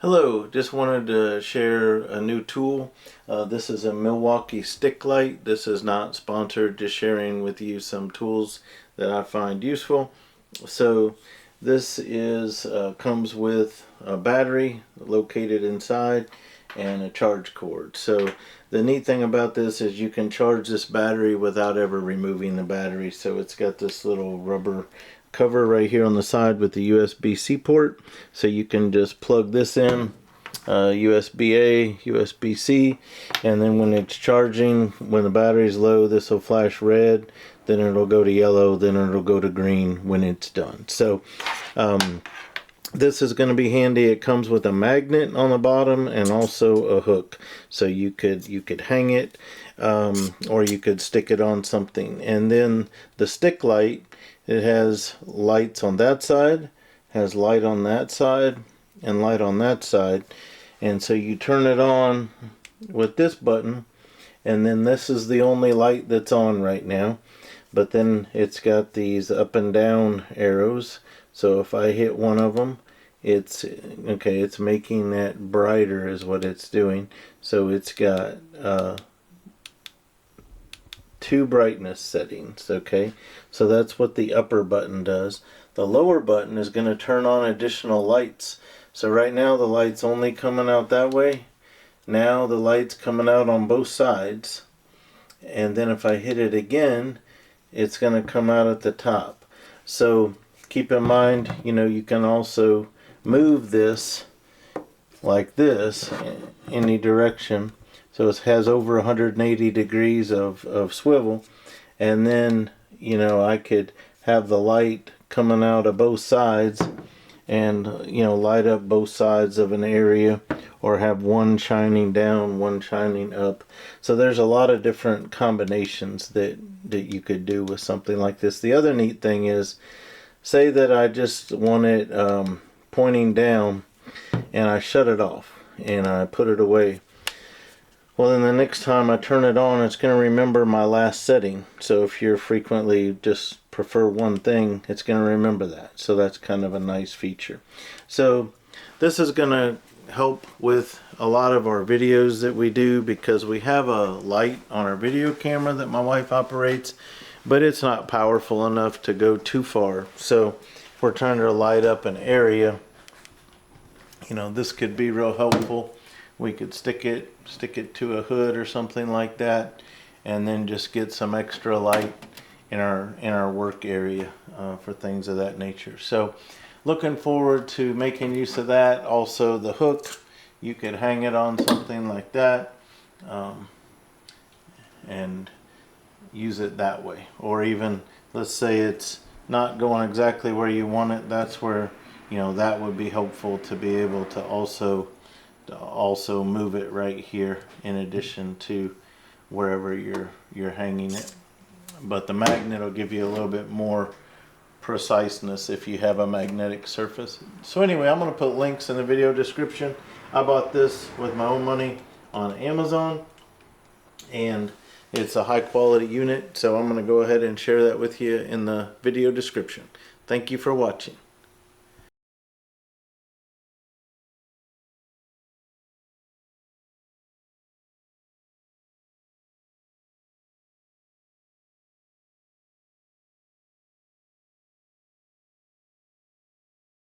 Hello, just wanted to share a new tool. This is a Milwaukee stick light. This is not sponsored, just sharing with you some tools that I find useful. So this is comes with a battery located inside and a charge cord. So the neat thing about this is you can charge this battery without ever removing the battery. So it's got this little rubber cover right here on the side with the USB-C port, so you can just plug this in, USB-A, USB-C, and then when it's charging, when the battery's low, this will flash red, then it'll go to yellow, then it'll go to green when it's done. So this is going to be handy. It comes with a magnet on the bottom and also a hook, so you could hang it, or you could stick it on something. And then the stick light, it has lights on that side, has light on that side, and light on that side. And so you turn it on with this button, and then this is the only light that's on right now. But then it's got these up and down arrows. So if I hit one of them, it's making that brighter is what it's doing. So it's got two brightness settings. Okay, so that's what the upper button does. The lower button is going to turn on additional lights. So right now the light's only coming out that way. Now the light's coming out on both sides, and then if I hit it again, it's going to come out at the top. So keep in mind, you can also move this like this in any direction. So it has over 180 degrees of swivel, and then I could have the light coming out of both sides and light up both sides of an area, or have one shining down, one shining up. So there's a lot of different combinations that you could do with something like this. The other neat thing is, say that I just want it pointing down, and I shut it off and I put it away. Well, then the next time I turn it on, it's going to remember my last setting. So if you're frequently just prefer one thing, it's going to remember that. So that's kind of a nice feature. So this is going to help with a lot of our videos that we do, because we have a light on our video camera that my wife operates, but it's not powerful enough to go too far. So if we're trying to light up an area, this could be real helpful. We could stick it to a hood or something like that, and then just get some extra light in our work area for things of that nature. So looking forward to making use of that. Also the hook, you could hang it on something like that and use it that way. Or even, let's say it's not going exactly where you want it, that's where that would be helpful to be able to also move it right here in addition to wherever you're hanging it. But the magnet will give you a little bit more preciseness if you have a magnetic surface. So anyway, I'm going to put links in the video description. I bought this with my own money on Amazon, and it's a high quality unit, so I'm going to go ahead and share that with you in the video description. Thank you for watching.